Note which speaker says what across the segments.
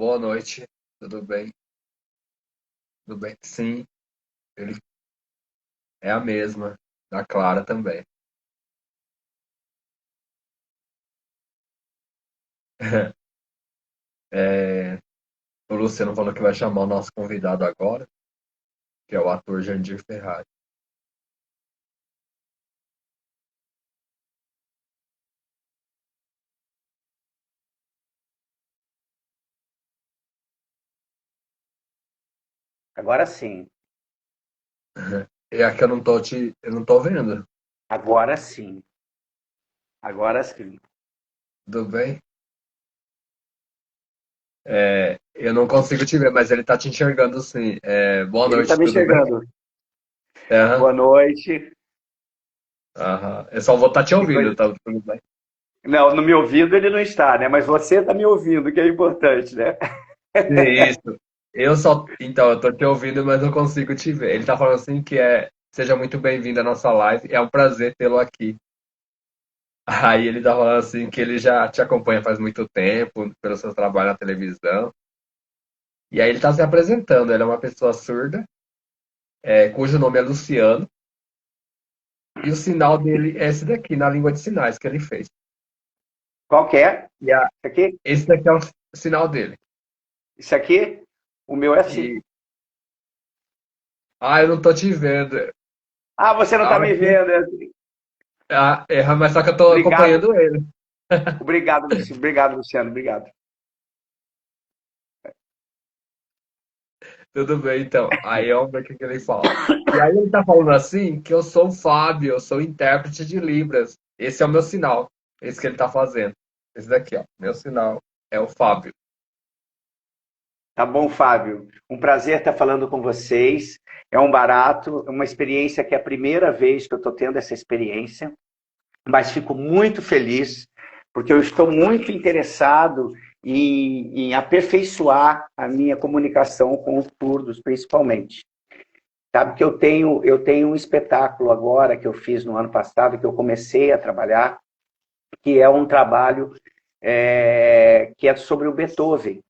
Speaker 1: Boa noite, tudo bem? Tudo bem? Sim, ele é a mesma, da Clara também. É, o Luciano falou que vai chamar o nosso convidado agora, que é o ator Jandir Ferrari.
Speaker 2: Agora sim,
Speaker 1: E aqui eu não tô vendo.
Speaker 2: agora sim, agora sim.
Speaker 1: Tudo bem? Eu não consigo te ver, mas ele tá te enxergando sim. Boa
Speaker 2: Ele está
Speaker 1: noite,
Speaker 2: me
Speaker 1: tudo bem?
Speaker 2: enxergando.
Speaker 1: Aham,
Speaker 2: Boa noite.
Speaker 1: aham. Eu só vou estar te
Speaker 2: Que
Speaker 1: ouvindo,
Speaker 2: coisa-
Speaker 1: tá tudo bem?
Speaker 2: Não, no me ouvindo ele não está, né? Mas você está me ouvindo, que é importante, né?
Speaker 1: Isso. Então, eu tô te ouvindo, mas não consigo te ver. Ele tá falando assim seja muito bem-vindo à nossa live, é um prazer tê-lo aqui. Aí ele tá falando assim que ele já te acompanha faz muito tempo, pelo seu trabalho na televisão. E aí ele tá se apresentando, ele é uma pessoa surda, cujo nome é Luciano, e o sinal dele é esse daqui, na língua de sinais que ele fez.
Speaker 2: Qual que é?
Speaker 1: E a,
Speaker 2: Isso aqui?
Speaker 1: esse daqui é o sinal dele.
Speaker 2: Isso aqui? O meu é assim.
Speaker 1: E, eu não tô te vendo.
Speaker 2: Ah, você não
Speaker 1: A
Speaker 2: está
Speaker 1: hora
Speaker 2: me
Speaker 1: que,
Speaker 2: vendo. É assim.
Speaker 1: mas só que eu tô
Speaker 2: Obrigado,
Speaker 1: acompanhando ele.
Speaker 2: obrigado, obrigado, Luciano, obrigado.
Speaker 1: Tudo bem, então. Aí vamos ver o que que ele fala. E aí ele tá falando assim que eu sou o Fábio, eu sou intérprete de Libras. Esse é o meu sinal. Esse que ele tá fazendo. Esse daqui, ó. Meu sinal é o Fábio.
Speaker 2: Tá bom, Fábio. Um prazer estar falando com vocês. É um barato, uma experiência que é a primeira vez que eu estou tendo essa experiência. Mas fico muito feliz, porque eu estou muito interessado em aperfeiçoar a minha comunicação com os surdos, principalmente. Sabe que eu tenho um espetáculo agora que eu fiz no ano passado, que eu comecei a trabalhar, que é um trabalho que é sobre o Beethoven.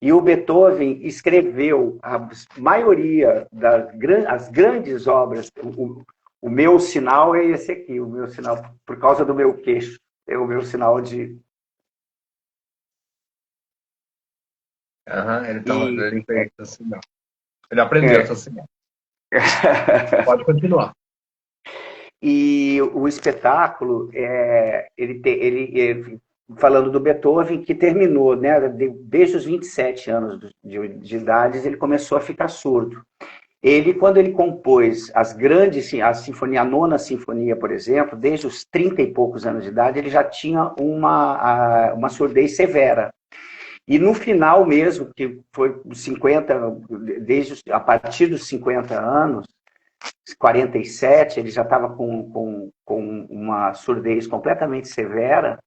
Speaker 2: E o Beethoven escreveu a maioria das grandes obras. O meu sinal é esse aqui, o meu sinal, por causa do meu queixo, é o meu sinal de.
Speaker 1: Aham,
Speaker 2: E,
Speaker 1: ele fez esse sinal. Ele aprendeu esse
Speaker 2: é,
Speaker 1: sinal. Pode continuar.
Speaker 2: e o espetáculo, falando do Beethoven, que terminou, né, desde os 27 anos de idade, ele começou a ficar surdo. Quando ele compôs as grandes, a nona sinfonia, por exemplo, desde os 30 e poucos anos de idade, ele já tinha uma surdez severa. E no final mesmo, que foi 50, a partir dos 50 anos, 47, ele já estava com uma surdez completamente severa,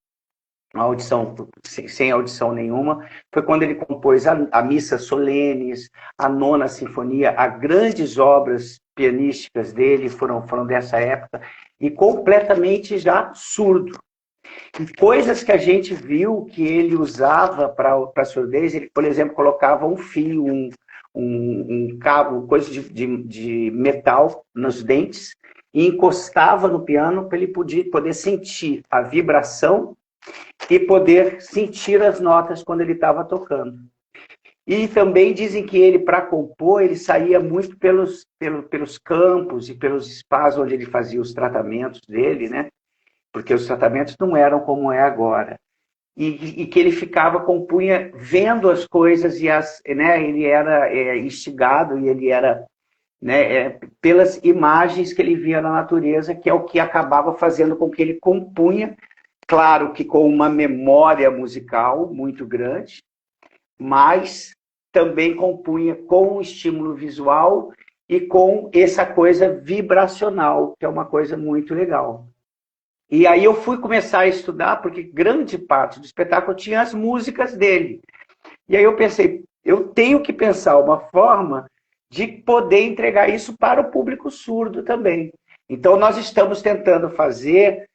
Speaker 2: uma audição sem audição nenhuma, foi quando ele compôs a Missa Solenes, a Nona Sinfonia, as grandes obras pianísticas dele foram dessa época, e completamente já surdo. E coisas que a gente viu que ele usava para surdez, ele, por exemplo, colocava um fio, um cabo, coisa de metal nos dentes, e encostava no piano para ele poder sentir a vibração e poder sentir as notas quando ele estava tocando. E também dizem que ele, para compor, ele saía muito pelos campos e pelos espaços onde ele fazia os tratamentos dele, né? Porque os tratamentos não eram como é agora. E que ele ficava, compunha, vendo as coisas, né, ele era instigado e ele era, né, pelas imagens que ele via na natureza, que é o que acabava fazendo com que ele compunha, claro que com uma memória musical muito grande, mas também compunha com o estímulo visual e com essa coisa vibracional, que é uma coisa muito legal. E aí eu fui começar a estudar, porque grande parte do espetáculo tinha as músicas dele. E aí eu pensei, eu tenho que pensar uma forma de poder entregar isso para o público surdo também. Então nós estamos tentando fazer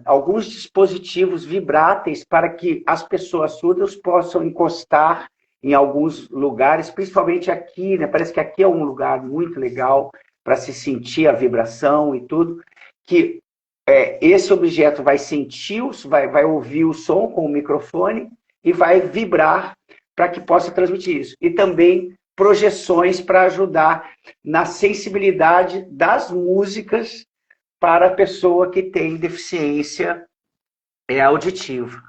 Speaker 2: alguns dispositivos vibráteis para que as pessoas surdas possam encostar em alguns lugares, principalmente aqui, né? Parece que aqui é um lugar muito legal para se sentir a vibração e tudo, que esse objeto vai sentir, vai ouvir o som com o microfone e vai vibrar para que possa transmitir isso. E também projeções para ajudar na sensibilidade das músicas para a pessoa que tem deficiência auditiva,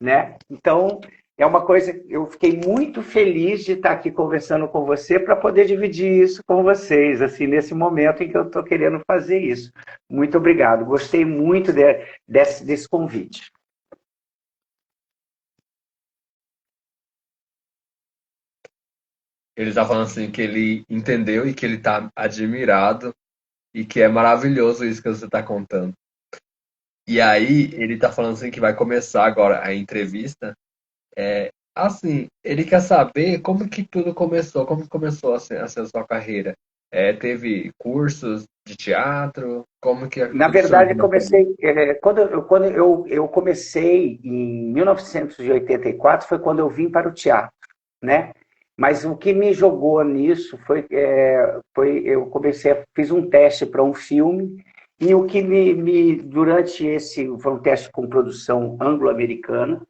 Speaker 2: né? Então, é uma coisa, eu fiquei muito feliz de estar aqui conversando com você para poder dividir isso com vocês, assim, nesse momento em que eu estou querendo fazer isso. Muito obrigado, gostei muito desse convite.
Speaker 1: Ele está falando assim que ele entendeu e que ele está admirado e que é maravilhoso isso que você está contando. E aí, ele está falando assim que vai começar agora a entrevista. Assim, ele quer saber como que tudo começou, como começou assim, a sua carreira. Teve cursos de teatro, como que
Speaker 2: Na
Speaker 1: tudo
Speaker 2: verdade,
Speaker 1: surgiu
Speaker 2: eu
Speaker 1: na sua vida?
Speaker 2: comecei, quando eu comecei em 1984, foi quando eu vim para o teatro, né? Mas o que me jogou nisso foi eu fiz um teste para um filme, e o que durante esse, foi um teste com produção anglo-americana,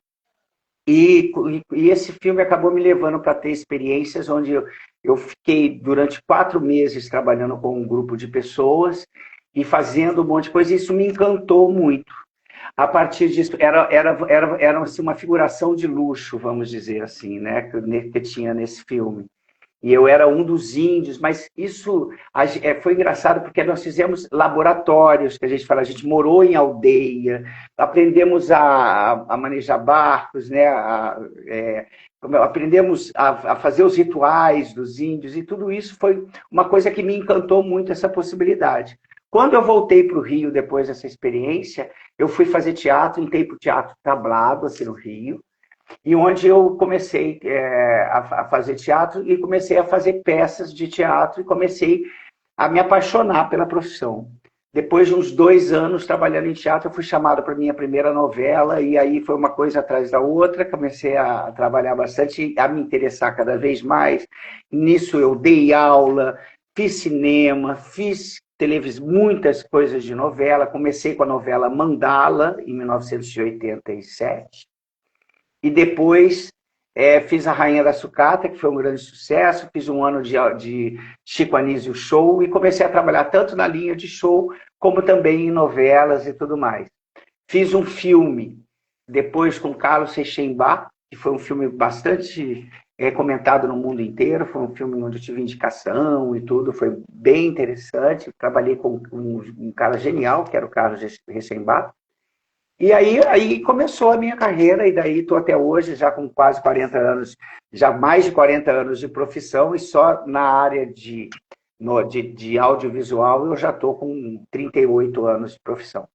Speaker 2: e esse filme acabou me levando para ter experiências onde eu fiquei durante 4 meses trabalhando com um grupo de pessoas e fazendo um monte de coisa, e isso me encantou muito. A partir disso, era assim, uma figuração de luxo, vamos dizer assim, né, que tinha nesse filme. E eu era um dos índios, mas isso foi engraçado porque nós fizemos laboratórios, que a gente fala, a gente morou em aldeia, aprendemos a manejar barcos, né? Aprendemos a fazer os rituais dos índios, e tudo isso foi uma coisa que me encantou muito, essa possibilidade. Quando eu voltei para o Rio, depois dessa experiência, eu fui fazer teatro, entrei para o Teatro Tablado, assim, no Rio, e onde eu comecei a fazer teatro e comecei a fazer peças de teatro e comecei a me apaixonar pela profissão. Depois de uns 2 anos trabalhando em teatro, eu fui chamado para minha primeira novela, e aí foi uma coisa atrás da outra, comecei a trabalhar bastante, a me interessar cada vez mais. Nisso eu dei aula, fiz cinema, fiz televisão, muitas coisas de novela. Comecei com a novela Mandala, em 1987, e depois fiz A Rainha da Sucata, que foi um grande sucesso, fiz um ano de Chico Anísio Show, e comecei a trabalhar tanto na linha de show, como também em novelas e tudo mais. Fiz um filme, depois com Carlos Rechenbach, que foi um filme bastante comentado no mundo inteiro, foi um filme onde eu tive indicação e tudo, foi bem interessante. Trabalhei com um cara genial, que era o Carlos Rechenbach. E aí começou a minha carreira, e daí estou até hoje, já com quase 40 anos, já mais de 40 anos de profissão, e só na área de audiovisual eu já estou com 38 anos de profissão.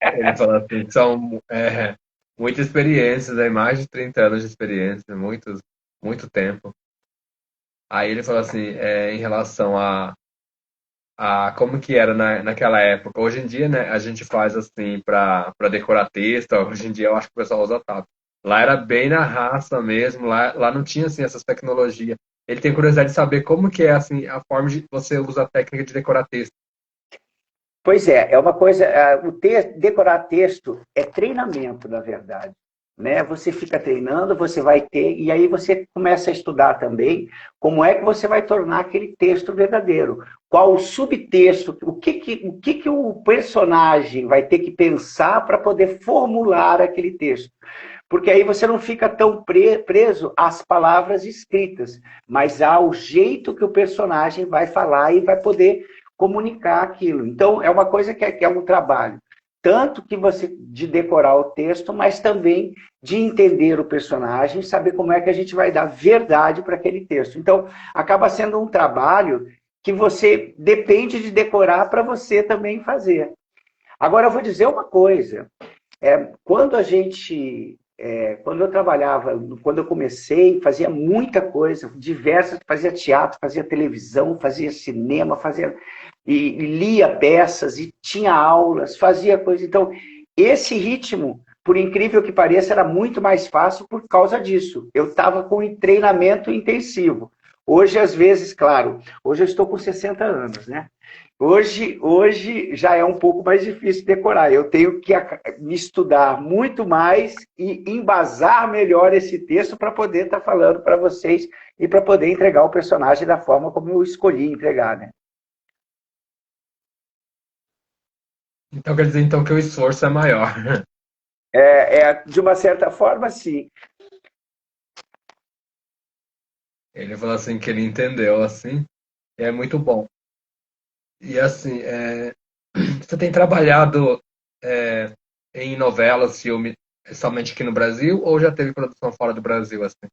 Speaker 1: Ele falou assim, são muitas experiências, mais de 30 anos de experiência, muito tempo. Aí ele falou assim, em relação a como que era naquela época. Hoje em dia, né, a gente faz assim para decorar texto. Hoje em dia eu acho que o pessoal usa tablet. Lá era bem na raça mesmo, lá não tinha assim essas tecnologias. Ele tem curiosidade de saber como que é assim a forma de você usar a técnica de decorar texto.
Speaker 2: Pois é uma coisa, decorar texto é treinamento, na verdade. Né? Você fica treinando, você vai ter, e aí você começa a estudar também como é que você vai tornar aquele texto verdadeiro. Qual o subtexto, o que o personagem vai ter que pensar para poder formular aquele texto. Porque aí você não fica tão preso às palavras escritas, mas ao jeito que o personagem vai falar e vai poder comunicar aquilo. Então, é uma coisa que é um trabalho, tanto que você de decorar o texto, mas também de entender o personagem, saber como é que a gente vai dar verdade para aquele texto. Então, acaba sendo um trabalho que você depende de decorar para você também fazer. Agora, eu vou dizer uma coisa. Quando a gente quando eu trabalhava, quando eu comecei, fazia muita coisa, diversas, fazia teatro, fazia televisão, fazia cinema, e lia peças, e tinha aulas, fazia coisa. Então, esse ritmo, por incrível que pareça, era muito mais fácil por causa disso. Eu estava com um treinamento intensivo. Hoje, às vezes, claro, hoje eu estou com 60 anos, né? Hoje já é um pouco mais difícil decorar. Eu tenho que me estudar muito mais e embasar melhor esse texto para poder estar falando para vocês e para poder entregar o personagem da forma como eu escolhi entregar, né?
Speaker 1: Então quer dizer então que o esforço é maior.
Speaker 2: De uma certa forma, sim.
Speaker 1: Ele falou assim que ele entendeu assim, e é muito bom. E assim, você tem trabalhado é, em novelas, filme, somente aqui no Brasil, ou já teve produção fora do Brasil assim?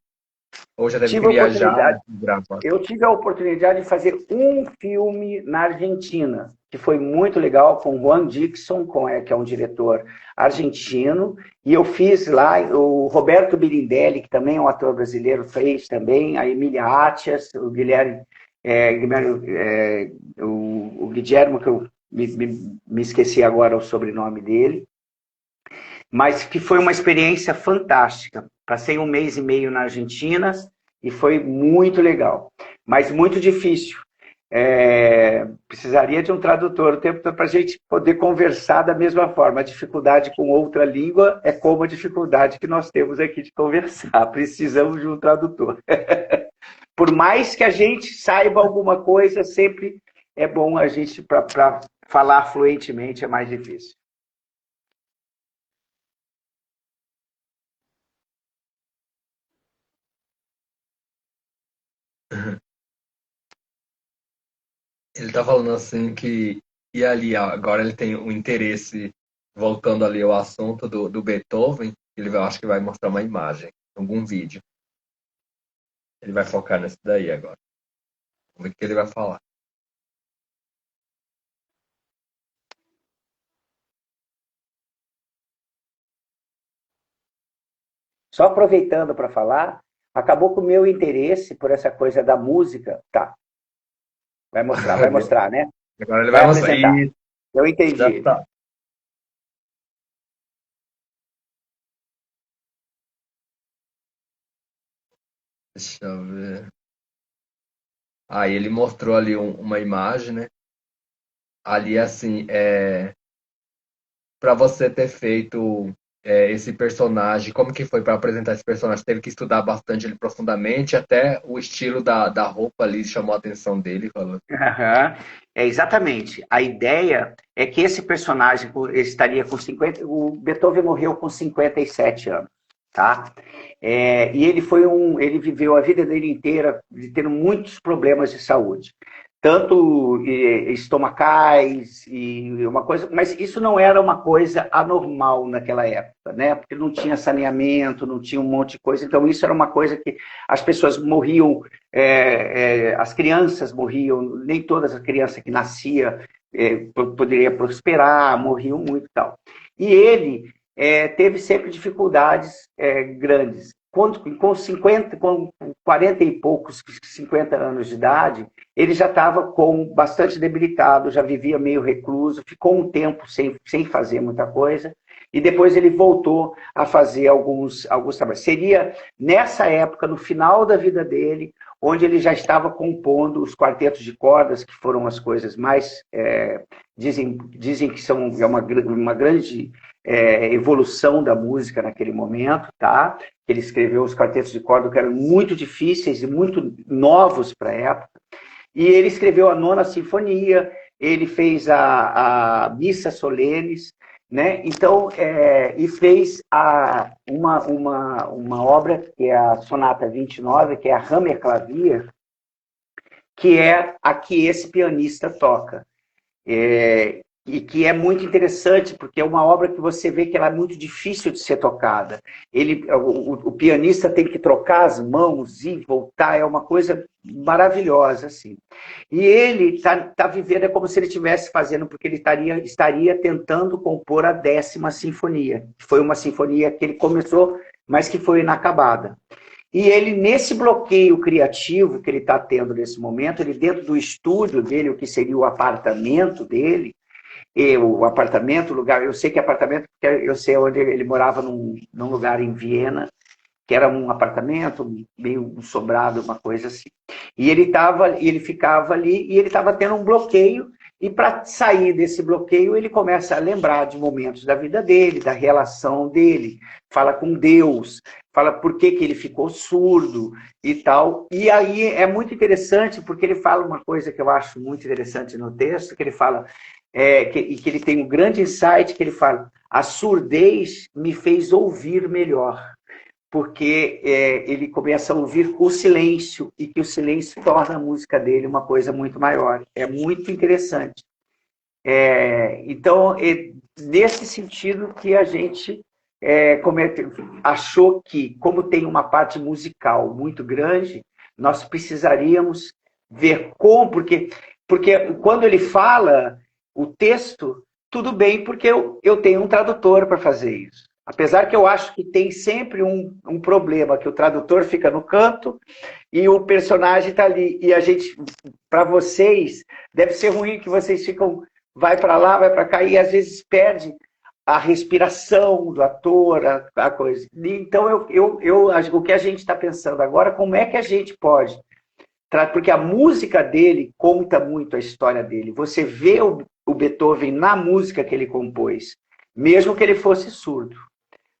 Speaker 1: Ou já teve que
Speaker 2: Tive a
Speaker 1: viajar
Speaker 2: oportunidade,
Speaker 1: e gravar?
Speaker 2: eu tive a oportunidade de fazer um filme na Argentina, que foi muito legal, com Juan Dixon, que é um diretor argentino, e eu fiz lá, o Roberto Birindelli, que também é um ator brasileiro, fez também, a Emília Attias, o Guilherme, o Guilherme, que eu me esqueci agora o sobrenome dele, mas que foi uma experiência fantástica. Passei um mês e meio na Argentina e foi muito legal, mas muito difícil. Precisaria de um tradutor o tempo todo para a gente poder conversar da mesma forma. A dificuldade com outra língua é como a dificuldade que nós temos aqui de conversar. Precisamos de um tradutor. Por mais que a gente saiba alguma coisa, sempre é bom a gente, para falar fluentemente, é mais difícil.
Speaker 1: Ele tá falando assim que, e ali, ó, agora ele tem um interesse, voltando ali ao assunto do Beethoven, acho que vai mostrar uma imagem, algum vídeo. Ele vai focar nesse daí agora. Vamos ver o que ele vai falar.
Speaker 2: Só aproveitando para falar, acabou com o meu interesse por essa coisa da música. Tá, vai mostrar, né?
Speaker 1: Agora ele vai
Speaker 2: Vai
Speaker 1: mostrar.
Speaker 2: apresentar.
Speaker 1: E
Speaker 2: Eu
Speaker 1: já
Speaker 2: entendi.
Speaker 1: tá. Deixa eu ver. Aí ele mostrou ali uma imagem, né? Ali, assim, para você ter feito esse personagem, como que foi para apresentar esse personagem? Teve que estudar bastante ele profundamente, até o estilo da roupa ali chamou a atenção dele, falou.
Speaker 2: Uhum. Exatamente. A ideia é que esse personagem estaria com 50. O Beethoven morreu com 57 anos, tá? E ele viveu a vida dele inteira tendo muitos problemas de saúde, tanto estomacais e uma coisa, mas isso não era uma coisa anormal naquela época, né? Porque não tinha saneamento, não tinha um monte de coisa, então isso era uma coisa que as pessoas morriam, as crianças morriam, nem todas as crianças que nascia poderia prosperar, morriam muito e tal. E ele teve sempre dificuldades grandes. Com 40 e poucos, 50 anos de idade, ele já estava bastante debilitado, já vivia meio recluso, ficou um tempo sem fazer muita coisa, e depois ele voltou a fazer alguns trabalhos. Seria nessa época, no final da vida dele, onde ele já estava compondo os quartetos de cordas, que foram as coisas mais... dizem que são uma grande evolução da música naquele momento, tá? Ele escreveu os quartetos de corda que eram muito difíceis e muito novos para a época. E ele escreveu a Nona Sinfonia, ele fez a Missa Solenes, né? Então, e fez uma obra que é a Sonata 29, que é a Hammerklavier, que é a que esse pianista toca. E que é muito interessante, porque é uma obra que você vê que ela é muito difícil de ser tocada. O pianista tem que trocar as mãos e voltar, é uma coisa maravilhosa, assim. E ele tá vivendo, é como se ele estivesse fazendo, porque ele estaria tentando compor a 10ª sinfonia, que foi uma sinfonia que ele começou mas que foi inacabada. E ele, nesse bloqueio criativo que ele está tendo nesse momento, ele dentro do estúdio dele, o que seria o apartamento dele, o apartamento, o lugar, eu sei que apartamento, porque eu sei onde ele morava num lugar em Viena, que era um apartamento, meio um sobrado, uma coisa assim. E ele ficava ali e ele estava tendo um bloqueio, e para sair desse bloqueio, ele começa a lembrar de momentos da vida dele, da relação dele, fala com Deus, fala por que ele ficou surdo e tal. E aí é muito interessante, porque ele fala uma coisa que eu acho muito interessante no texto, que ele fala, que ele tem um grande insight, que ele fala, a surdez me fez ouvir melhor, porque ele começa a ouvir o silêncio, e que o silêncio torna a música dele uma coisa muito maior. É muito interessante. Então, nesse sentido que a gente achou que, como tem uma parte musical muito grande, nós precisaríamos ver como, porque quando ele fala o texto, tudo bem, porque eu tenho um tradutor para fazer isso. Apesar que eu acho que tem sempre um problema, que o tradutor fica no canto e o personagem está ali. E a gente, para vocês, deve ser ruim que vocês ficam, vai para lá, vai para cá, e às vezes perde a respiração do ator, a coisa. Então, o que a gente está pensando agora, como é que a gente pode... Porque a música dele conta muito a história dele. Você vê o Beethoven na música que ele compôs, mesmo que ele fosse surdo,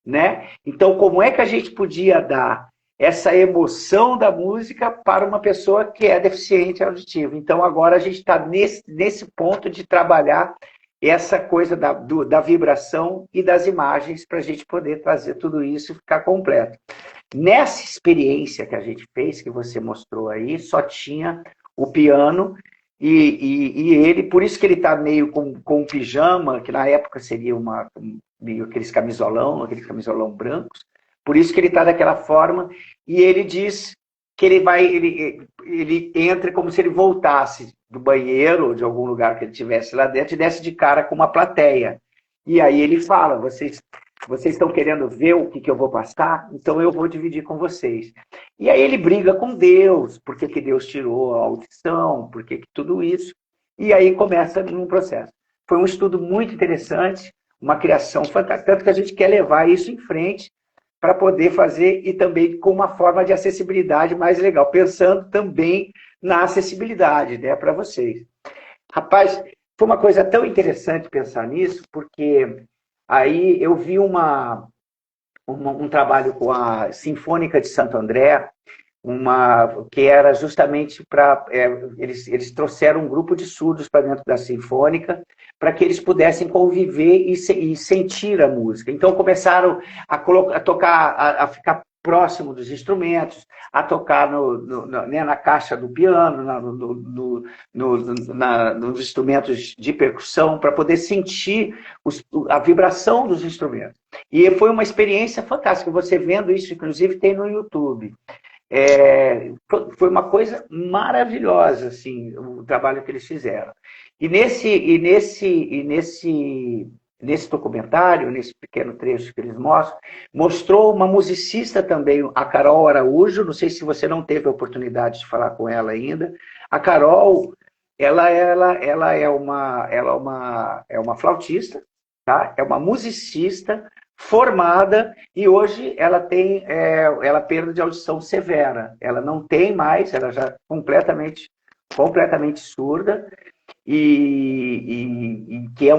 Speaker 2: né? Então, como é que a gente podia dar essa emoção da música para uma pessoa que é deficiente auditiva? Então, agora a gente está nesse ponto de trabalhar essa coisa da vibração e das imagens para a gente poder trazer tudo isso e ficar completo. Nessa experiência que a gente fez, que você mostrou aí, só tinha o piano e ele, por isso que ele está meio com um pijama, que na época seria meio aqueles camisolão brancos, por isso que ele está daquela forma, e ele diz que ele entra como se ele voltasse do banheiro ou de algum lugar que ele estivesse lá dentro e desce de cara com uma plateia. E aí ele fala, vocês estão querendo ver o que eu vou passar? Então eu vou dividir com vocês. E aí ele briga com Deus, por que Deus tirou a audição, por que tudo isso. E aí começa um processo. Foi um estudo muito interessante, uma criação fantástica, tanto que a gente quer levar isso em frente para poder fazer, e também com uma forma de acessibilidade mais legal, pensando também na acessibilidade, né, para vocês. Rapaz, foi uma coisa tão interessante pensar nisso, porque aí eu vi um trabalho com a Sinfônica de Santo André, que era justamente para... eles trouxeram um grupo de surdos para dentro da Sinfônica, para que eles pudessem conviver e sentir a música. Então começaram a tocar, a ficar próximo dos instrumentos, a tocar na caixa do piano, nos instrumentos de percussão, para poder sentir a vibração dos instrumentos. E foi uma experiência fantástica. Você vendo isso, inclusive, tem no YouTube. Foi uma coisa maravilhosa, assim, o trabalho que eles fizeram. E nesse documentário, nesse pequeno trecho que eles mostrou uma musicista também, a Carol Araújo. Não sei se você não teve a oportunidade de falar com ela ainda. A Carol, ela é uma flautista, tá? É uma musicista formada, e hoje ela tem perda de audição severa. Ela não tem mais, ela já completamente surda, e que é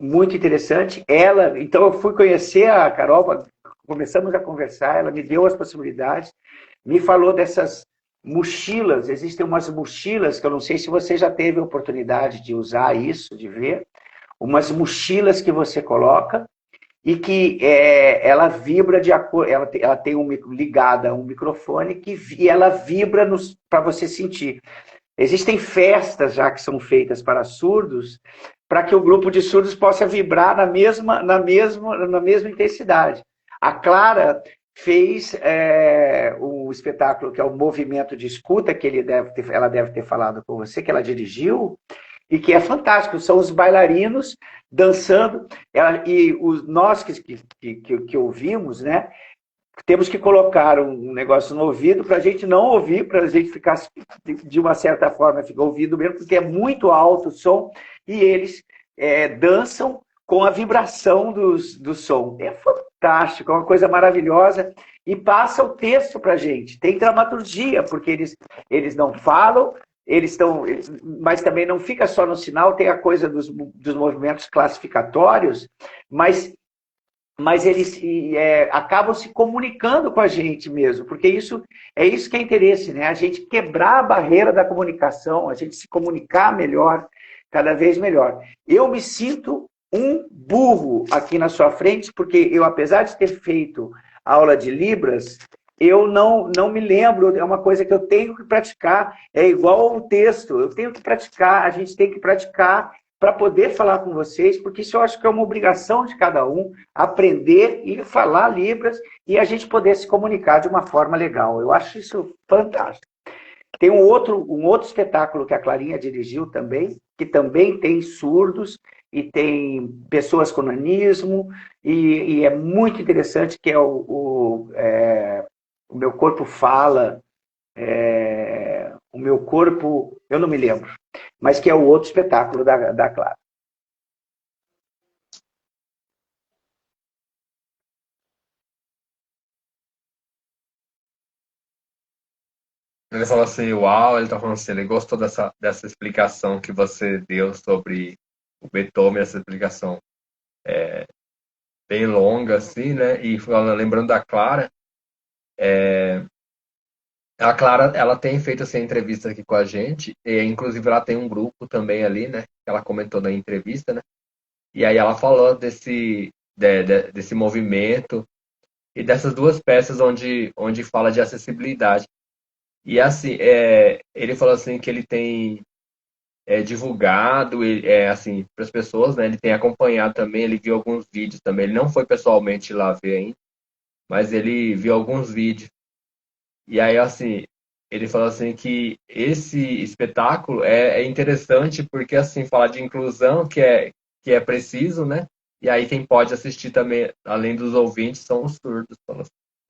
Speaker 2: muito interessante. Então eu fui conhecer a Carol, começamos a conversar, ela me deu as possibilidades, me falou dessas mochilas. Existem umas mochilas que eu não sei se você já teve a oportunidade de usar isso, de ver, umas mochilas que você coloca e que ela vibra de acordo, ela tem ligada a um microfone e ela vibra para você sentir. Existem festas já que são feitas para surdos, para que o grupo de surdos possa vibrar na mesma intensidade. A Clara fez o espetáculo que é o Movimento de Escuta, que ela deve ter falado com você, que ela dirigiu, e que é fantástico. São os bailarinos dançando, nós que ouvimos, né? temos que colocar um negócio no ouvido para a gente não ouvir, para a gente ficar, de uma certa forma, ficar ouvindo mesmo, porque é muito alto o som, e eles dançam com a vibração do som. É fantástico, é uma coisa maravilhosa, e passa o texto para a gente. Tem dramaturgia, porque eles não falam, eles estão, mas também não fica só no sinal, tem a coisa dos movimentos classificatórios, mas eles acabam se comunicando com a gente mesmo, porque isso que é interesse, né? A gente quebrar a barreira da comunicação, a gente se comunicar melhor, cada vez melhor. Eu me sinto um burro aqui na sua frente, porque eu, apesar de ter feito aula de Libras, eu não me lembro, é uma coisa que eu tenho que praticar, é igual o texto, eu tenho que praticar, a gente tem que praticar para poder falar com vocês, porque isso eu acho que é uma obrigação de cada um, aprender e falar Libras e a gente poder se comunicar de uma forma legal. Eu acho isso fantástico. Tem um outro espetáculo que a Clarinha dirigiu também, que também tem surdos e tem pessoas com nanismo, e é muito interessante, que é o Meu Corpo Fala, o Meu Corpo, eu não me lembro, mas que é o outro espetáculo da Clara.
Speaker 1: Ele falou assim, uau, ele tá falando assim, ele gostou dessa explicação que você deu sobre o Beethoven, essa explicação bem longa, assim, né? E lembrando da Clara, a Clara, ela tem feito essa entrevista aqui com a gente, e inclusive ela tem um grupo também ali, né? Que ela comentou na entrevista, né? E aí ela falou desse movimento e dessas duas peças onde fala de acessibilidade. E assim, ele falou assim que ele tem divulgado, assim, para as pessoas, né? Ele tem acompanhado também, ele viu alguns vídeos também. Ele não foi pessoalmente lá ver ainda, mas ele viu alguns vídeos. E aí, assim, ele falou assim que esse espetáculo é interessante porque, assim, fala de inclusão, que é preciso, né? E aí quem pode assistir também, além dos ouvintes, são os surdos.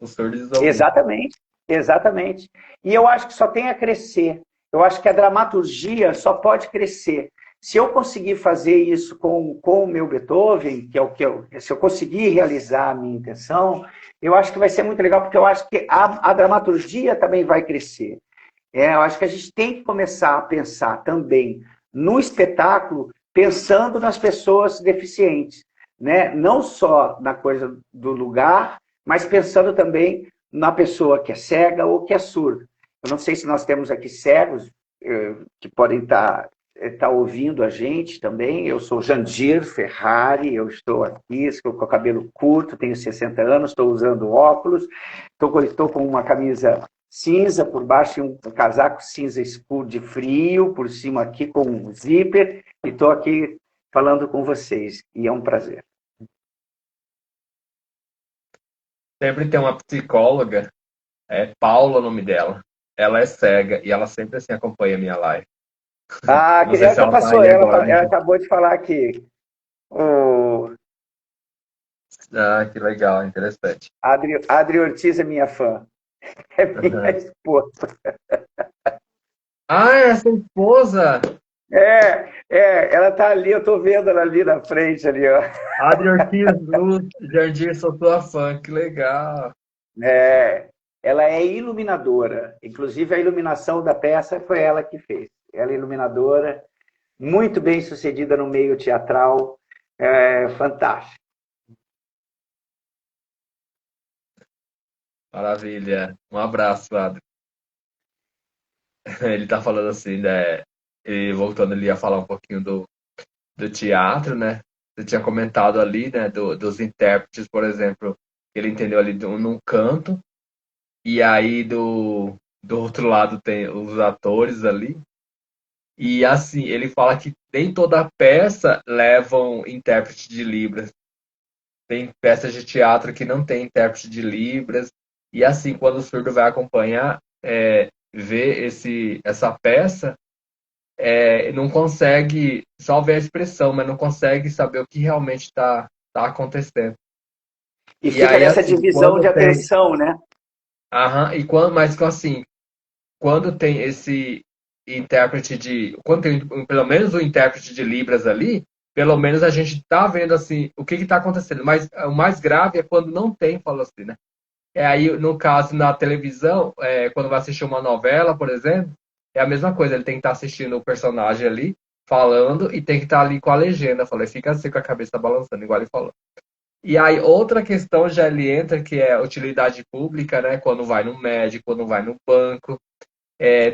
Speaker 1: Os surdos e os ouvintes.
Speaker 2: Exatamente, exatamente. E eu acho que só tem a crescer. Eu acho que a dramaturgia só pode crescer. Se eu conseguir fazer isso com o meu Beethoven, que é o que se eu conseguir realizar a minha intenção, eu acho que vai ser muito legal, porque eu acho que a dramaturgia também vai crescer. Eu acho que a gente tem que começar a pensar também no espetáculo, pensando nas pessoas deficientes, né? Não só na coisa do lugar, mas pensando também na pessoa que é cega ou que é surda. Eu não sei se nós temos aqui cegos que podem estar ouvindo a gente também. Eu sou Jandir Ferrari, eu estou aqui, estou com o cabelo curto, tenho 60 anos, estou usando óculos, estou com uma camisa cinza por baixo e um casaco cinza escuro de frio, por cima aqui com um zíper, e estou aqui falando com vocês, e é um prazer.
Speaker 1: Sempre tem uma psicóloga, Paula o nome dela. Ela é cega e ela sempre assim acompanha a minha live.
Speaker 2: Ah,
Speaker 1: Não sei
Speaker 2: ela
Speaker 1: se
Speaker 2: já
Speaker 1: ela tá
Speaker 2: passou,
Speaker 1: aí agora.
Speaker 2: ela acabou de falar aqui. O
Speaker 1: Ah, que legal, interessante.
Speaker 2: Adri Ortiz é minha fã, é minha esposa.
Speaker 1: Ah, é essa esposa!
Speaker 2: Ela tá ali, eu tô vendo ela ali na frente, ali, ó.
Speaker 1: Adri Ortiz Luz, Jardim, sou tua fã, que legal.
Speaker 2: Ela é iluminadora, inclusive a iluminação da peça foi ela que fez. Ela é iluminadora, muito bem sucedida no meio teatral, fantástico.
Speaker 1: Maravilha. Um abraço, Adri. Ele tá falando assim, né? E voltando ali a falar um pouquinho do teatro, né? Você tinha comentado ali, né? Dos intérpretes, por exemplo, que ele entendeu ali num canto, e aí do outro lado tem os atores ali. E assim, ele fala que nem toda peça levam intérprete de Libras. Tem peças de teatro que não tem intérprete de Libras. E assim, quando o surdo vai acompanhar, ver essa peça, não consegue só ver a expressão, mas não consegue saber o que realmente está acontecendo.
Speaker 2: E
Speaker 1: E
Speaker 2: fica
Speaker 1: aí,
Speaker 2: nessa
Speaker 1: assim,
Speaker 2: divisão de
Speaker 1: quando tem.
Speaker 2: atenção, né?
Speaker 1: Aham, e quando, mas assim, quando tem esse intérprete de. Quando tem pelo menos o intérprete de Libras ali, pelo menos a gente tá vendo assim o que está acontecendo. Mas o mais grave é quando não tem, fala assim, né? É aí, no caso, na televisão, quando vai assistir uma novela, por exemplo, é a mesma coisa, ele tem que estar assistindo o personagem ali, falando, e tem que estar ali com a legenda. Eu falei, fica assim com a cabeça balançando, igual ele falou. E aí, outra questão já ele entra, que é a utilidade pública, né? Quando vai no médico, quando vai no banco,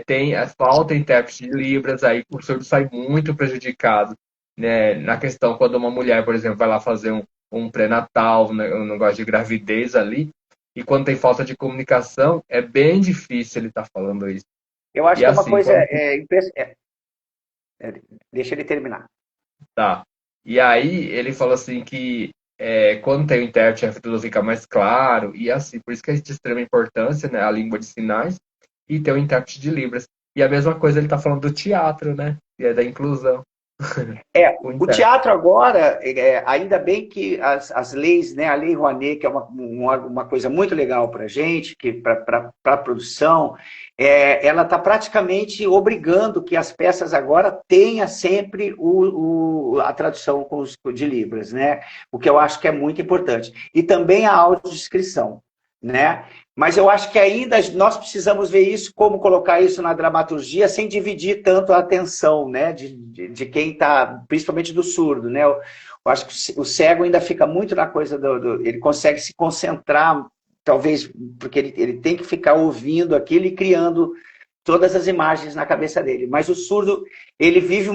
Speaker 1: tem a falta de intérprete de Libras, aí o surdo sai muito prejudicado, né? Na questão, quando uma mulher, por exemplo, vai lá fazer um pré-natal, né, um negócio de gravidez ali, e quando tem falta de comunicação, é bem difícil ele estar falando isso.
Speaker 2: Eu acho
Speaker 1: E
Speaker 2: que é uma
Speaker 1: assim,
Speaker 2: coisa.
Speaker 1: quando
Speaker 2: Deixa ele terminar.
Speaker 1: tá. E aí ele falou assim que quando tem o intérprete, tudo fica mais claro, e assim, por isso que é de extrema importância, né, a língua de sinais, e ter o intérprete de Libras. E a mesma coisa ele está falando do teatro, né? E é da inclusão. O
Speaker 2: O
Speaker 1: intérprete.
Speaker 2: teatro agora, ainda bem que as leis, né, a Lei Rouanet, que é uma coisa muito legal para a gente, para a produção, ela está praticamente obrigando que as peças agora tenham sempre a tradução de Libras, né? O que eu acho que é muito importante. E também a audiodescrição, né? Mas eu acho que ainda nós precisamos ver isso, como colocar isso na dramaturgia, sem dividir tanto a atenção, né, de quem está, principalmente do surdo, né? Eu acho que o cego ainda fica muito na coisa ele consegue se concentrar, talvez porque ele tem que ficar ouvindo aquilo e criando todas as imagens na cabeça dele. Mas o surdo, ele vive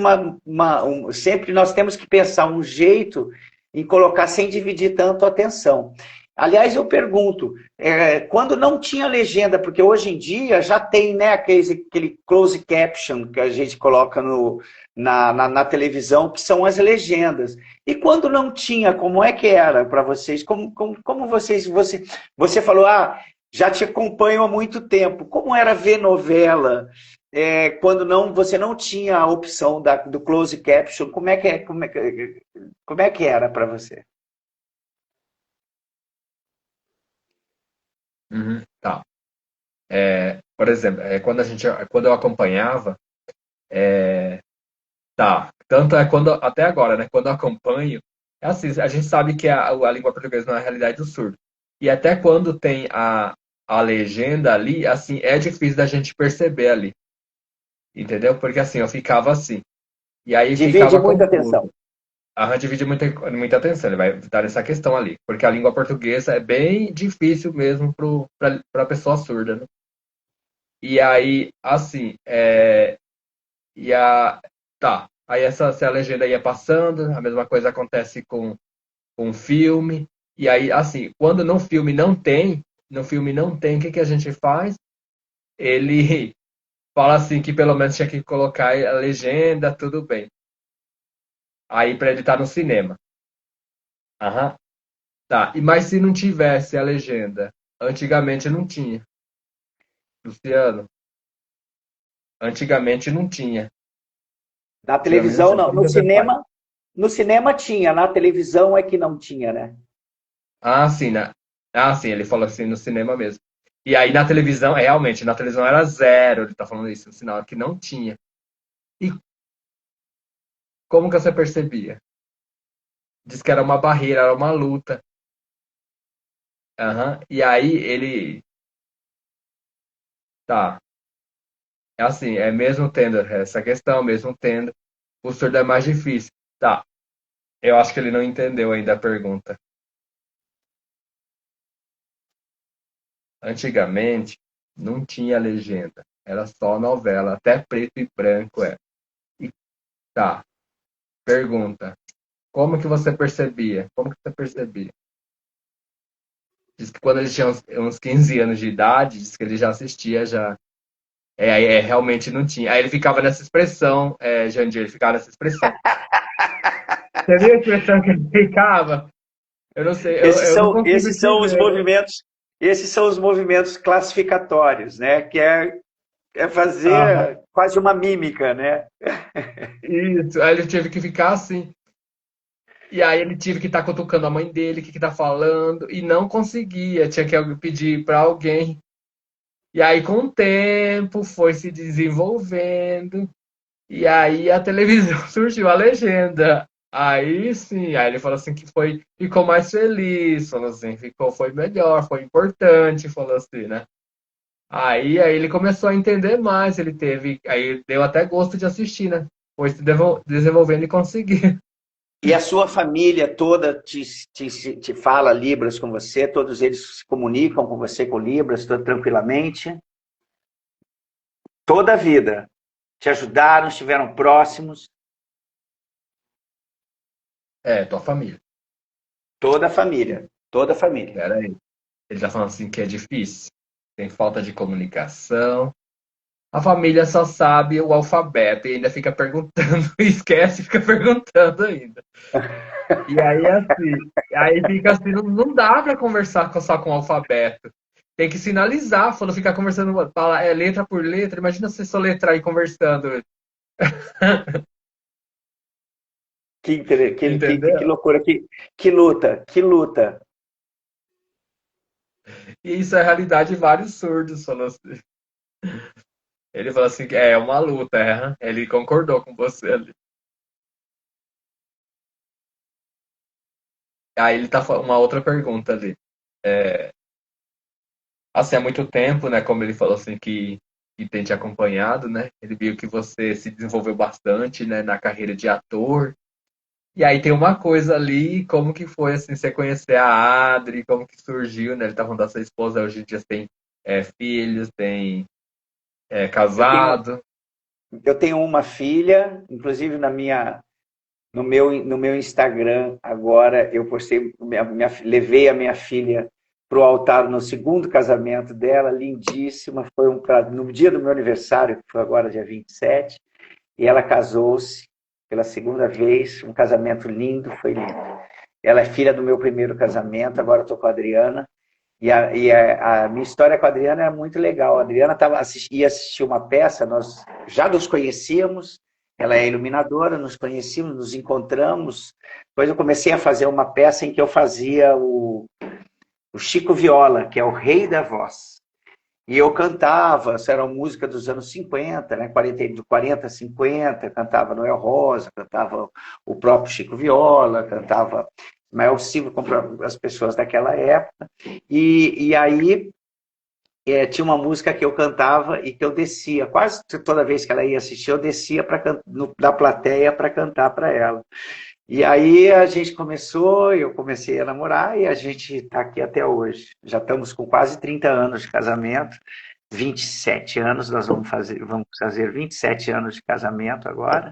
Speaker 2: sempre nós temos que pensar um jeito em colocar sem dividir tanto a atenção. Aliás, eu pergunto, quando não tinha legenda, porque hoje em dia já tem, né, aquele close caption que a gente coloca na televisão, que são as legendas. E quando não tinha, como é que era para vocês? Como você falou, já te acompanho há muito tempo. Como era ver novela quando você não tinha a opção do close caption? Como é que era para você?
Speaker 1: Uhum, tá. Por exemplo, quando eu acompanhava, tá. Tanto é quando, até agora, né? Quando eu acompanho, é assim, a gente sabe que a língua portuguesa não é a realidade do surdo. E até quando tem a legenda ali, assim, é difícil da gente perceber ali. Entendeu? Porque assim, eu ficava assim. E aí
Speaker 2: Divide
Speaker 1: ficava
Speaker 2: muita
Speaker 1: confuso.
Speaker 2: atenção.
Speaker 1: A divide muita atenção, ele vai dar nessa questão ali. Porque a língua portuguesa é bem difícil mesmo para a pessoa surda, né? E aí, assim, e a, tá. Aí se a legenda ia passando, a mesma coisa acontece com o filme. E aí, assim, quando no filme não tem, o que que a gente faz? Ele fala assim que pelo menos tinha que colocar a legenda, tudo bem. Aí para ele estar no cinema. Aham. Tá. Mas se não tivesse a legenda? Antigamente não tinha. Luciano, antigamente não tinha.
Speaker 2: Na
Speaker 1: Antigamente não
Speaker 2: televisão,
Speaker 1: tinha.
Speaker 2: não.
Speaker 1: Como você faz?
Speaker 2: No cinema tinha, na televisão é que não tinha, né?
Speaker 1: Ah, sim, né? Ah, sim, ele falou assim no cinema mesmo. E aí na televisão, realmente, na televisão era zero, ele tá falando isso, no sinal que não tinha. E como que você percebia? Diz que era uma barreira, era uma luta. Aham. E aí ele. Tá. É assim, mesmo tendo essa questão, mesmo tendo, o surdo é mais difícil. Tá. Eu acho que ele não entendeu ainda a pergunta. Antigamente, não tinha legenda. Era só novela, até preto e branco é. E tá. Pergunta. Como que você percebia? Como que você percebia? Diz que quando ele tinha uns 15 anos de idade, diz que ele já assistia já. Realmente não tinha. Aí ele ficava nessa expressão, Jandir, ele ficava nessa expressão. Você viu a expressão que ele ficava? Eu não sei, eu não consigo
Speaker 2: Esses
Speaker 1: te
Speaker 2: são os
Speaker 1: ver.
Speaker 2: movimentos, esses são os movimentos classificatórios, né? Que é
Speaker 1: Aham,
Speaker 2: fazer quase uma mímica, né?
Speaker 1: isso. Aí ele teve que ficar assim. E aí ele tive que estar cutucando a mãe dele, o que que tá falando, e não conseguia, tinha que pedir para alguém. E aí, com o tempo, foi se desenvolvendo, e aí a televisão surgiu a legenda. Aí sim, aí ele falou assim que foi, ficou mais feliz, falou assim, foi melhor, foi importante, falou assim, né? Aí ele começou a entender mais, ele teve, aí deu até gosto de assistir, né? Foi se desenvolvendo e conseguir.
Speaker 2: E a sua família toda te fala Libras com você? Todos eles se comunicam com você com Libras tranquilamente? Toda a vida. Te ajudaram, estiveram próximos?
Speaker 1: É, tua família.
Speaker 2: Toda a família. Toda a família.
Speaker 1: Pera aí. Ele tá falando assim que é difícil. Tem falta de comunicação. A família só sabe o alfabeto e ainda fica perguntando, esquece e fica perguntando ainda. E aí assim, aí fica assim, não dá para conversar só com o alfabeto. Tem que sinalizar, quando ficar conversando, falar letra por letra. Imagina você soletrar e conversando,
Speaker 2: Que
Speaker 1: entendeu?
Speaker 2: loucura, que luta, que luta.
Speaker 1: E isso é realidade de vários surdos, falou assim. Ele falou assim, que é uma luta, é. Ele concordou com você ali. Aí ele tá falando uma outra pergunta ali. Assim, há muito tempo, né? Como ele falou assim que tem te acompanhado, né? Ele viu que você se desenvolveu bastante, né, na carreira de ator. E aí tem uma coisa ali, como que foi assim, você conhecer a Adri, como que surgiu, né? Ele tá falando da sua esposa, hoje em dia tem filhos, tem
Speaker 2: Eu tenho,
Speaker 1: casado.
Speaker 2: eu tenho uma filha, inclusive no meu Instagram agora eu postei, levei a minha filha para o altar no segundo casamento dela, lindíssima, no dia do meu aniversário, que foi agora dia 27, e ela casou-se pela segunda vez, um casamento lindo, foi lindo. Ela é filha do meu primeiro casamento, agora estou com a Adriana, a minha história com a Adriana é muito legal. A Adriana ia assistir uma peça, nós já nos conhecíamos, ela é iluminadora, nos conhecíamos, nos encontramos. Depois eu comecei a fazer uma peça em que eu fazia o Chico Viola, que é o rei da voz. E eu cantava, essa era uma música dos anos 50, né? 40, 50, cantava Noel Rosa, cantava o próprio Chico Viola, cantava Mael Silva, com as pessoas daquela época. E aí tinha uma música que eu cantava e que eu descia, quase toda vez que ela ia assistir, eu descia da plateia para cantar para ela. E aí a gente começou, eu comecei a namorar e a gente está aqui até hoje. Já estamos com quase 30 anos de casamento, 27 anos, nós vamos fazer 27 anos de casamento agora.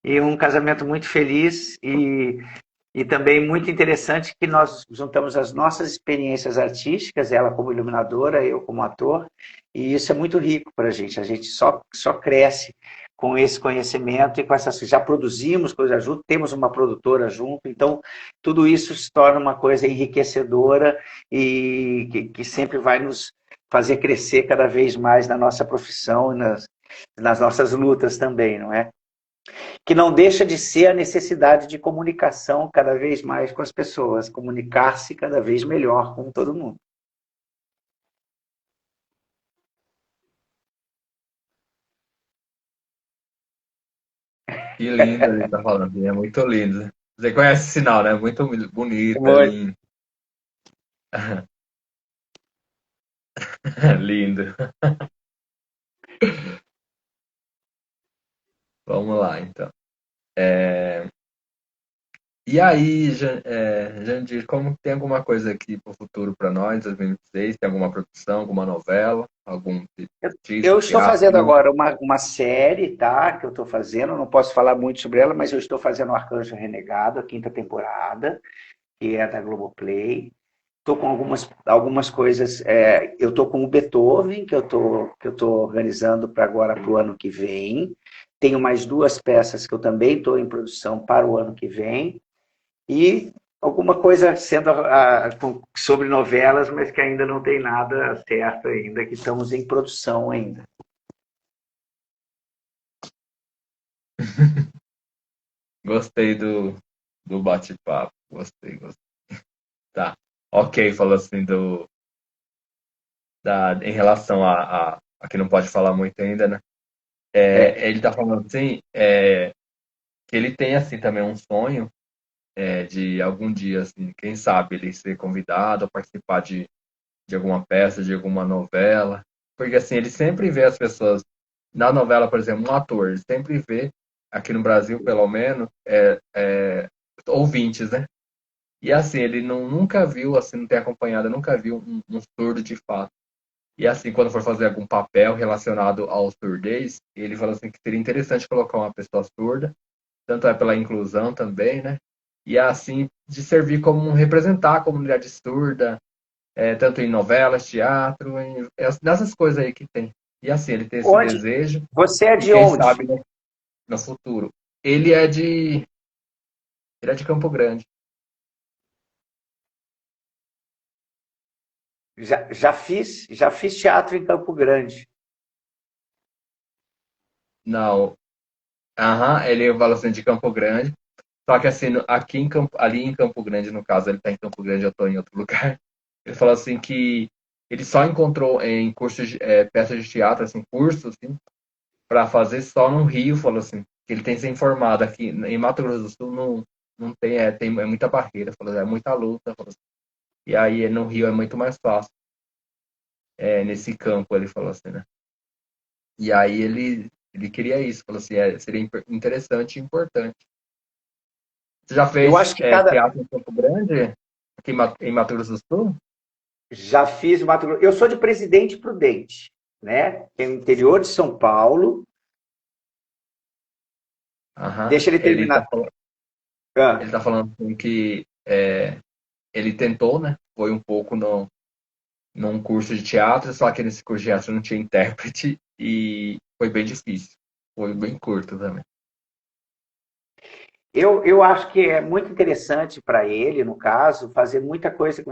Speaker 2: E um casamento muito feliz e também muito interessante que nós juntamos as nossas experiências artísticas, ela como iluminadora, eu como ator, e isso é muito rico para a gente só cresce com esse conhecimento e com essas. Já produzimos coisas junto, temos uma produtora junto, então tudo isso se torna uma coisa enriquecedora e que sempre vai nos fazer crescer cada vez mais na nossa profissão e nas nossas lutas também, não é? Que não deixa de ser a necessidade de comunicação cada vez mais com as pessoas, comunicar-se cada vez melhor com todo mundo.
Speaker 1: Que lindo ele tá falando, é muito lindo. Você conhece esse sinal, né? Muito bonito, é
Speaker 2: Muito.
Speaker 1: lindo. Lindo. Vamos lá, então. E aí, Jandir, como tem alguma coisa aqui para o futuro para nós, 2026? Tem alguma produção, alguma novela, algum
Speaker 2: Eu
Speaker 1: disco,
Speaker 2: estou
Speaker 1: teatro,
Speaker 2: fazendo
Speaker 1: filme?
Speaker 2: agora uma série, tá? Que eu estou fazendo, não posso falar muito sobre ela, mas eu estou fazendo o Arcanjo Renegado, a quinta temporada, que é da Globoplay. Estou com algumas coisas. Eu estou com o Beethoven, que eu tô organizando para agora para o ano que vem. Tenho mais duas peças que eu também estou em produção para o ano que vem. E alguma coisa sendo sobre novelas, mas que ainda não tem nada certo ainda, que estamos em produção ainda.
Speaker 1: Gostei do. do bate-papo. Gostei, gostei. Tá. Ok, falou assim em relação a que não pode falar muito ainda, né?
Speaker 2: É,
Speaker 1: Ele tá falando assim, que ele tem assim também um sonho de algum dia, assim, quem sabe ele ser convidado a participar de alguma peça, de alguma novela. Porque assim, ele sempre vê as pessoas na novela, por exemplo, um ator, ele sempre vê, aqui no Brasil, pelo menos, ouvintes, né? E assim, ele nunca viu, assim, não tem acompanhado, nunca viu um surdo de fato. E assim, quando for fazer algum papel relacionado ao surdez, ele falou assim que seria interessante colocar uma pessoa surda, tanto é pela inclusão também, né? E assim, de servir como representar a comunidade surda, tanto em novelas, teatro, nessas coisas aí que tem. E assim, ele tem esse
Speaker 2: onde?
Speaker 1: desejo,
Speaker 2: Você é
Speaker 1: e
Speaker 2: de
Speaker 1: quem
Speaker 2: onde?
Speaker 1: sabe, né, no futuro. Ele é de, ele é de Campo Grande.
Speaker 2: Já fiz teatro em Campo Grande.
Speaker 1: Não, aham, ele falou assim de Campo Grande. Só que assim, aqui ali em Campo Grande, no caso, ele está em Campo Grande, eu estou em outro lugar. Ele falou assim que ele só encontrou em cursos, peças de teatro, assim, cursos, assim, para fazer só no Rio, falou assim, que ele tem se informado aqui em Mato Grosso do Sul não tem, é muita barreira, falou, é muita luta, falou assim. E aí no Rio é muito mais fácil, nesse campo, ele falou assim, né? E aí ele queria isso, falou assim, seria interessante e importante. Você já
Speaker 2: Eu
Speaker 1: fez
Speaker 2: acho que cada.
Speaker 1: teatro em Campo Grande? Aqui em Mato Grosso do Sul?
Speaker 2: Já fiz Mato Grosso. Eu sou de Presidente Prudente, né? Que é o interior de São Paulo.
Speaker 1: Aham.
Speaker 2: Deixa ele terminar.
Speaker 1: Ele
Speaker 2: Ah,
Speaker 1: tá falando assim que ele tentou, né? Foi um pouco num curso de teatro, só que nesse curso de teatro não tinha intérprete e foi bem difícil. Foi bem curto também.
Speaker 2: eu acho que é muito interessante para ele, no caso, fazer muita coisa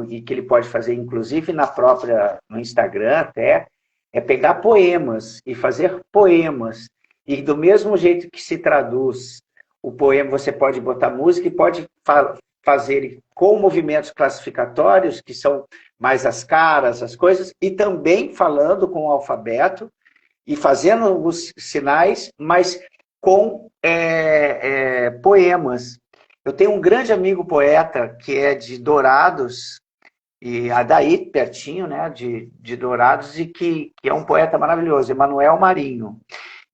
Speaker 2: e que ele pode fazer, inclusive no Instagram até, é pegar poemas e fazer poemas. E do mesmo jeito que se traduz o poema, você pode botar música e pode fazer com movimentos classificatórios, que são mais as caras, as coisas, e também falando com o alfabeto e fazendo os sinais, mas com poemas. Eu tenho um grande amigo poeta que é de Dourados, e daí pertinho, né, de Dourados, e que é um poeta maravilhoso, Emanuel Marinho,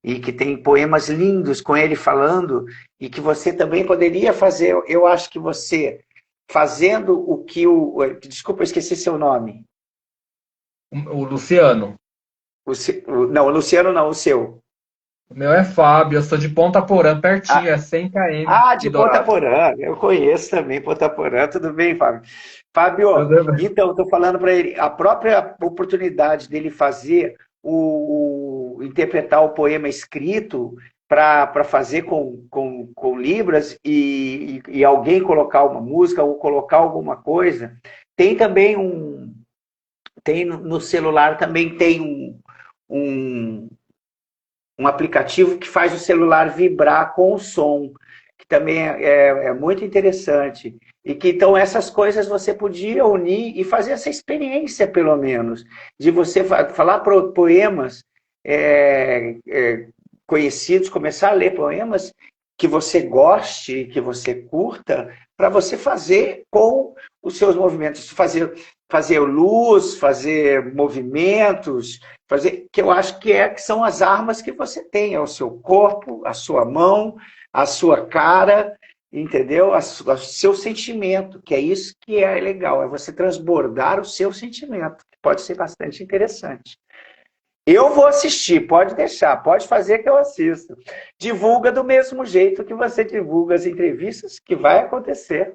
Speaker 2: e que tem poemas lindos com ele falando, e que você também poderia fazer. Eu acho que você, fazendo o que o. Desculpa, eu esqueci seu nome.
Speaker 1: O Luciano.
Speaker 2: Não, o Luciano não, o seu.
Speaker 1: O meu é Fábio, eu sou de Ponta Porã, pertinho,
Speaker 2: Ah,
Speaker 1: é 100 km
Speaker 2: de
Speaker 1: de
Speaker 2: Ponta
Speaker 1: Dourado.
Speaker 2: Porã, eu conheço também Ponta Porã, tudo bem, Fábio? Fábio,
Speaker 1: Tudo bem.
Speaker 2: então, estou falando para ele, a própria oportunidade dele fazer interpretar o poema escrito para fazer com Libras e alguém colocar uma música ou colocar alguma coisa, tem também tem no celular também tem um, um aplicativo que faz o celular vibrar com o som, que também é muito interessante. E que então essas coisas você podia unir e fazer essa experiência, pelo menos, de você falar poemas conhecidos, começar a ler poemas que você goste, que você curta, para você fazer com os seus movimentos, fazer luz, fazer movimentos, fazer que eu acho que são as armas que você tem, é o seu corpo, a sua mão, a sua cara, entendeu? O seu sentimento, que é isso que é legal, é você transbordar o seu sentimento, que pode ser bastante interessante. Eu vou assistir, pode deixar, pode fazer que eu assisto. Divulga do mesmo jeito que você divulga as entrevistas, que vai acontecer.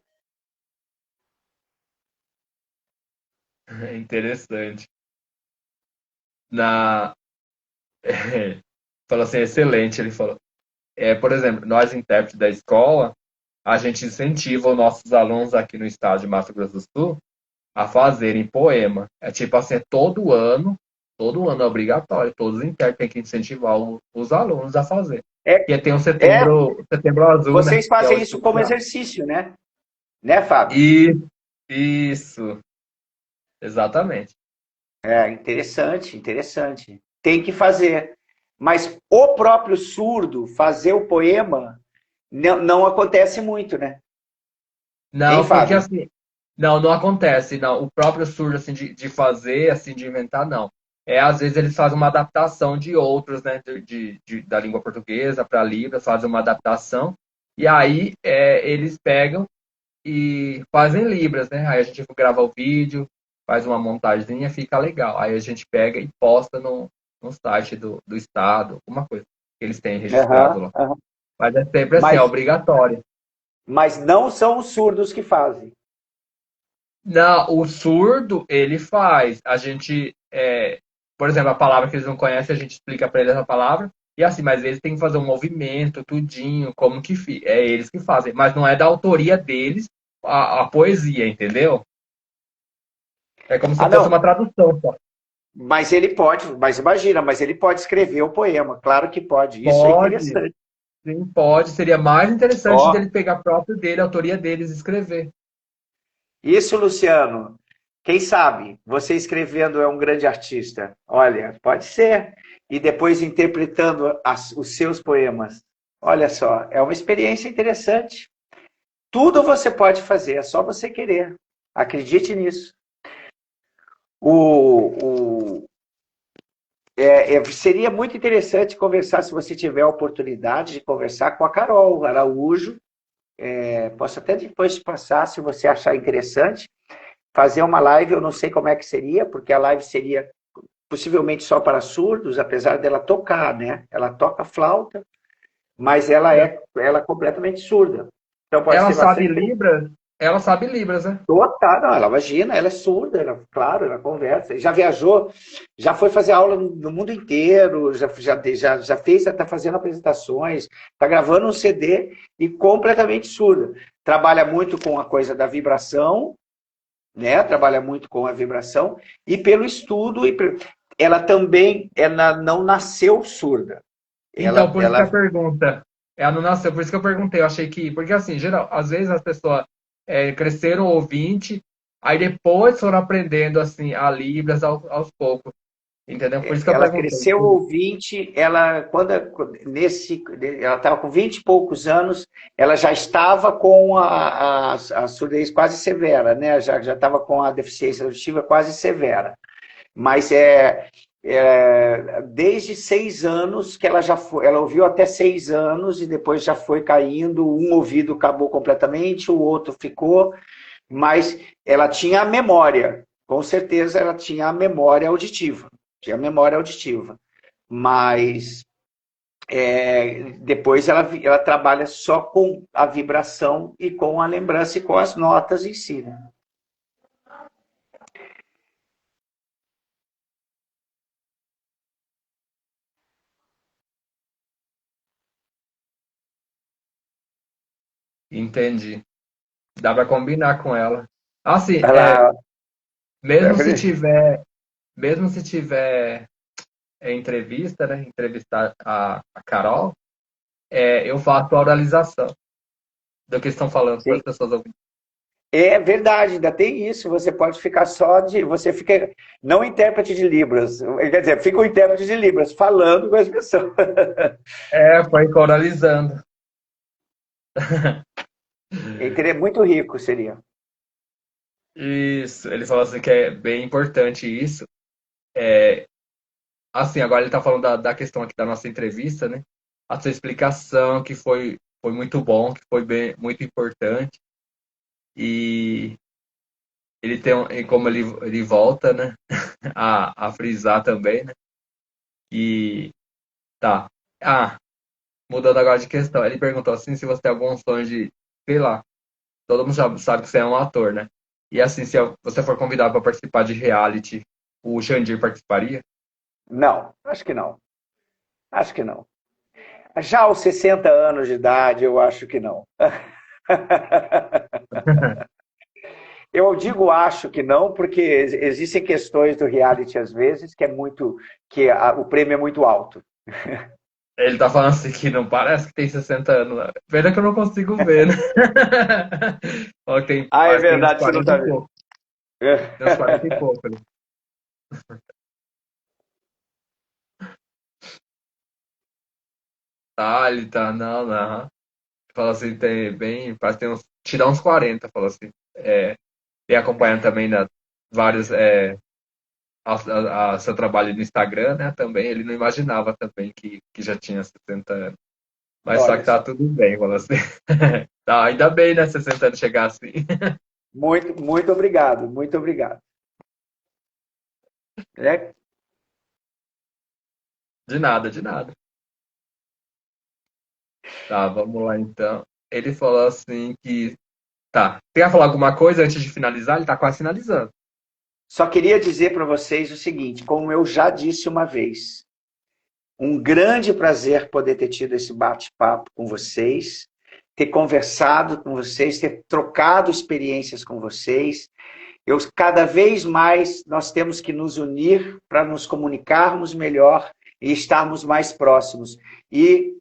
Speaker 1: É interessante. Na... Falou assim, excelente, ele falou. Por exemplo, nós intérpretes da escola, a gente incentiva os nossos alunos aqui no estado de Mato Grosso do Sul a fazerem poema. É tipo assim, todo ano Todo ano é obrigatório, todos os internos têm que incentivar os alunos a fazer.
Speaker 2: É,
Speaker 1: E tem o
Speaker 2: é,
Speaker 1: setembro azul, né?
Speaker 2: vocês
Speaker 1: Que é o
Speaker 2: fazem isso como
Speaker 1: especial.
Speaker 2: exercício, né? Né, Fábio?
Speaker 1: E isso, exatamente.
Speaker 2: É interessante, interessante. Tem que fazer. Mas o próprio surdo fazer o poema não acontece muito, né? Hein,
Speaker 1: Não, porque
Speaker 2: Fábio?
Speaker 1: assim, não acontece, não. O próprio surdo, assim, de fazer, assim, de inventar, não. Às vezes eles fazem uma adaptação de outros, né, da língua portuguesa para Libras, fazem uma adaptação, e aí eles pegam e fazem Libras, né? Aí a gente grava o vídeo, faz uma montagenzinha, fica legal. Aí a gente pega e posta no site do estado, alguma coisa que eles têm registrado
Speaker 2: Aham,
Speaker 1: lá.
Speaker 2: aham.
Speaker 1: Mas é sempre assim, é
Speaker 2: Mas,
Speaker 1: obrigatório.
Speaker 2: mas não são os surdos que fazem.
Speaker 1: Não, o surdo, ele faz. Por exemplo, a palavra que eles não conhecem, a gente explica para eles a palavra, e assim, mas eles têm que fazer um movimento, tudinho, como que fica. É eles que fazem, mas não é da autoria deles a poesia, entendeu? É como se
Speaker 2: Ah,
Speaker 1: fosse
Speaker 2: não.
Speaker 1: uma tradução só.
Speaker 2: Mas ele pode, mas imagina, mas ele pode escrever o poema. Claro que pode. Isso é
Speaker 1: Pode,
Speaker 2: interessante.
Speaker 1: sim, pode. Seria mais interessante
Speaker 2: Ó,
Speaker 1: dele pegar próprio dele, a autoria deles e escrever.
Speaker 2: isso, Luciano. Quem sabe você escrevendo é um grande artista. Olha, pode ser. E depois interpretando os seus poemas. Olha só, é uma experiência interessante. Tudo você pode fazer, é só você querer. Acredite nisso. O, seria muito interessante conversar, se você tiver a oportunidade de conversar com a Carol Araújo. Posso até depois te passar, se você achar interessante, fazer uma live. Eu não sei como é que seria, porque a live seria possivelmente só para surdos, apesar dela tocar, né? Ela toca flauta, mas ela é completamente surda. Então pode
Speaker 1: Ela
Speaker 2: ser
Speaker 1: sabe
Speaker 2: bastante.
Speaker 1: Libras? Ela sabe Libras, né?
Speaker 2: Total, não, ela imagina, ela é surda, claro, ela conversa. Já viajou, já foi fazer aula no mundo inteiro, já fez, está fazendo apresentações, está gravando um CD e completamente surda. Trabalha muito com a coisa da vibração, né? Trabalha muito com a vibração e pelo estudo, ela também ela não nasceu surda.
Speaker 1: Então, por isso que a
Speaker 2: Ela
Speaker 1: pergunta. Ela não nasceu, por isso que eu perguntei. Eu achei que. Porque, assim, geral, às vezes as pessoas cresceram ouvinte, aí depois foram aprendendo, assim, a Libras aos poucos. Entendeu? Por isso que eu
Speaker 2: ela
Speaker 1: perguntei.
Speaker 2: cresceu ouvinte, ela ela estava com 20 e poucos anos, ela já estava com a surdez quase severa, né? Já estava com a deficiência auditiva quase severa. Mas desde 6 anos que ela já foi, ela ouviu até 6 anos e depois já foi caindo, um ouvido acabou completamente, o outro ficou, mas ela tinha a memória, com certeza ela tinha a memória auditiva, tinha a memória auditiva, mas depois ela trabalha só com a vibração e com a lembrança e com as notas em si, né?
Speaker 1: Entendi. Dá para combinar com ela. Assim,
Speaker 2: Ela,
Speaker 1: mesmo se tiver, mesmo se tiver entrevista, né? Entrevistar a Carol, eu faço a oralização do que estão falando para
Speaker 2: sim,
Speaker 1: as pessoas ouvirem.
Speaker 2: é verdade, ainda tem isso. Você pode ficar só de. Você fica. Não intérprete de Libras. Quer dizer, fica o intérprete de Libras falando com as pessoas.
Speaker 1: Foi oralizando.
Speaker 2: É muito rico, seria.
Speaker 1: Isso, ele falou assim que é bem importante isso. Assim, agora ele está falando da questão aqui da nossa entrevista, né? A sua explicação que foi muito bom, que foi bem, muito importante. E ele tem, e como ele volta, né? A frisar também, né? E tá. Ah, mudando agora de questão. Ele perguntou assim se você tem algum sonho de, sei lá, todo mundo já sabe que você é um ator, né? E assim, se você for convidado para participar de reality, o Jandir participaria?
Speaker 2: Não, acho que não. Acho que não. Já aos 60 anos de idade, eu acho que não. Eu digo acho que não, porque existem questões do reality às vezes que é muito o prêmio é muito alto.
Speaker 1: Ele tá falando assim que não parece que tem 60 anos, né? Pena que eu não consigo ver, né? Ó,
Speaker 2: Ah, é
Speaker 1: parece que tem uns
Speaker 2: verdade, você não
Speaker 1: 40
Speaker 2: está
Speaker 1: e
Speaker 2: vendo.
Speaker 1: pouco. Tem uns 40 e pouco ali. Ah, ele tá, não, não. Fala assim, tem bem, parece que tem uns, tirar uns 40, fala assim. É, e acompanhando também vários, seu trabalho no Instagram, né, também, ele não imaginava também que já tinha 60 anos. Mas só
Speaker 2: Olha
Speaker 1: que tá
Speaker 2: só.
Speaker 1: tudo bem, fala assim. Tá, ainda bem, né, 60 anos chegar assim.
Speaker 2: Muito, muito obrigado, muito obrigado. É,
Speaker 1: De nada, de nada. Tá, vamos lá então. Ele falou assim que. Tá. Você quer falar alguma coisa antes de finalizar? Ele tá quase finalizando.
Speaker 2: só queria dizer para vocês o seguinte, como eu já disse uma vez, um grande prazer poder ter tido esse bate-papo com vocês, ter conversado com vocês, ter trocado experiências com vocês. Cada vez mais nós temos que nos unir para nos comunicarmos melhor e estarmos mais próximos. E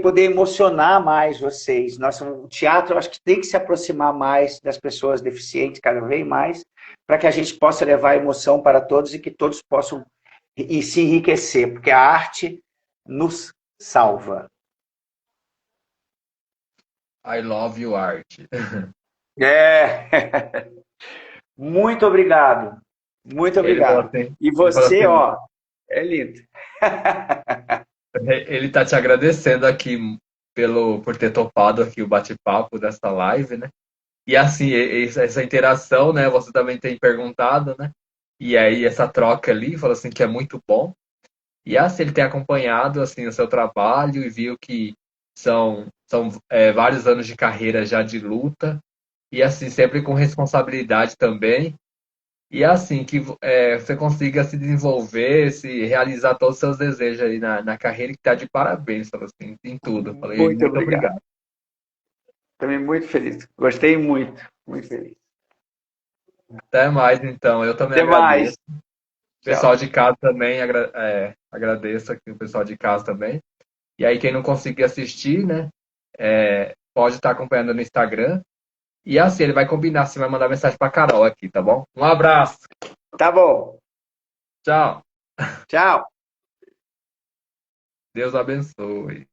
Speaker 2: poder emocionar mais vocês. O teatro, eu acho que tem que se aproximar mais das pessoas deficientes cada vez mais, para que a gente possa levar emoção para todos e que todos possam se enriquecer, porque a arte nos salva.
Speaker 1: I love you, art.
Speaker 2: É. Muito obrigado. Muito
Speaker 1: Ele falou
Speaker 2: obrigado.
Speaker 1: assim,
Speaker 2: E
Speaker 1: ele falou
Speaker 2: você,
Speaker 1: assim,
Speaker 2: ó, é lindo.
Speaker 1: ele tá te agradecendo aqui por ter topado aqui o bate-papo dessa live, né? E assim, essa interação, né? Você também tem perguntado, né? E aí essa troca ali, falou assim que é muito bom. E assim, ele tem acompanhado assim o seu trabalho e viu que são vários anos de carreira já de luta e assim sempre com responsabilidade também. E assim que você consiga se desenvolver, se realizar todos os seus desejos aí na carreira, que tá de parabéns, falou assim, em tudo. Falei,
Speaker 2: Muito
Speaker 1: muito
Speaker 2: obrigado.
Speaker 1: obrigado.
Speaker 2: Também muito feliz. Gostei muito. Muito feliz.
Speaker 1: Até mais, então. Eu também
Speaker 2: Até mais.
Speaker 1: agradeço. O pessoal
Speaker 2: Tchau.
Speaker 1: de casa também, agradeço aqui o pessoal de casa também. E aí, quem não conseguir assistir, né, pode estar acompanhando no Instagram. E assim, ele vai combinar, você vai mandar mensagem pra Carol aqui, tá bom? Um abraço.
Speaker 2: Tá bom.
Speaker 1: Tchau.
Speaker 2: Tchau.
Speaker 1: Deus abençoe.